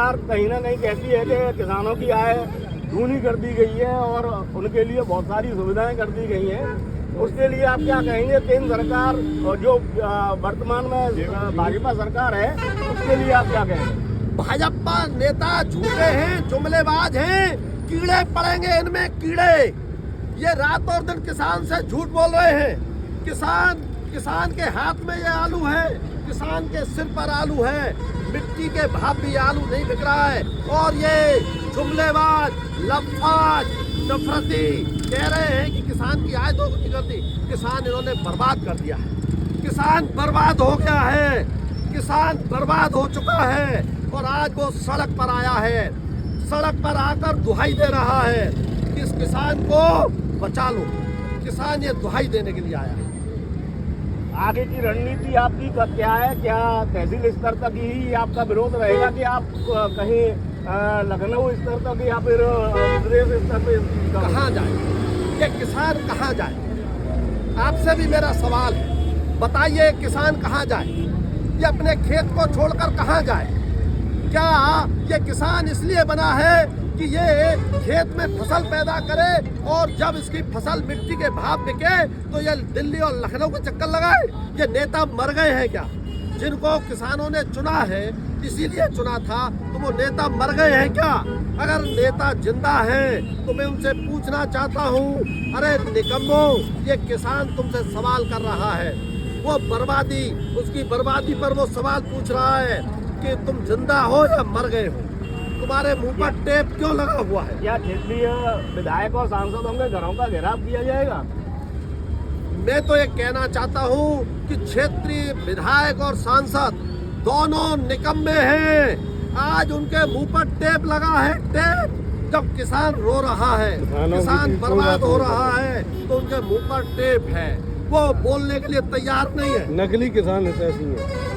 सरकार कहीं ना कहीं कहती है कि किसानों की आय दूनी कर दी गई है और उनके लिए बहुत सारी सुविधाएं कर दी गई हैं। उसके लिए आप क्या कहेंगे? केंद्र सरकार और जो वर्तमान में भाजपा सरकार है उसके लिए आप क्या कहेंगे? भाजपा नेता झूठे हैं, जुमलेबाज हैं, कीड़े पड़ेंगे इनमें कीड़े। ये रात और दिन किसान से झूठ बोल रहे हैं। किसान के हाथ में ये आलू है, किसान के सिर पर आलू है, मिट्टी के भाव भी आलू नहीं बिक रहा है। और ये जुमलेबाज, लफाज, नफरती कह रहे हैं कि किसान की आय दोगुनी कर दी। किसान इन्होंने बर्बाद कर दिया है। किसान बर्बाद हो गया है, किसान बर्बाद हो चुका है। और आज वो सड़क पर आया है, सड़क पर आकर दुहाई दे रहा है कि इस किसान को बचा लो। किसान ये दुहाई देने के लिए आया है। आगे की रणनीति आपकी क्या है? क्या तहसील स्तर तक ही आपका विरोध रहेगा कि आप कहीं लखनऊ स्तर तक या फिर प्रदेश स्तर पर कहाँ जाए ये किसान? कहाँ जाए? आपसे भी मेरा सवाल है, बताइए किसान कहाँ जाए? ये अपने खेत को छोड़कर कहाँ जाए? क्या ये किसान इसलिए बना है कि ये खेत में फसल पैदा करे और जब इसकी फसल मिट्टी के भाव बिके तो ये दिल्ली और लखनऊ के चक्कर लगाए? ये नेता मर गए हैं क्या? जिनको किसानों ने चुना है, इसीलिए चुना था, तो वो नेता मर गए हैं क्या? अगर नेता जिंदा है तो मैं उनसे पूछना चाहता हूँ, अरे निकम्मो, ये किसान तुमसे सवाल कर रहा है। वो बर्बादी, उसकी बर्बादी पर वो सवाल पूछ रहा है कि तुम जिंदा हो या मर गए हो। तुम्हारे मुंह पर टेप क्यों लगा हुआ है? क्या क्षेत्रीय विधायक और सांसदों के घरों का घेराव किया जाएगा? मैं तो ये कहना चाहता हूँ कि क्षेत्रीय विधायक और सांसद दोनों निकम्मे हैं। आज उनके मुंह पर टेप लगा है, टेप। जब किसान रो रहा है, किसान बर्बाद हो रहा है, तो उनके मुंह पर टेप है। वो बोलने के लिए तैयार नहीं है। नकली किसान ऐसी है।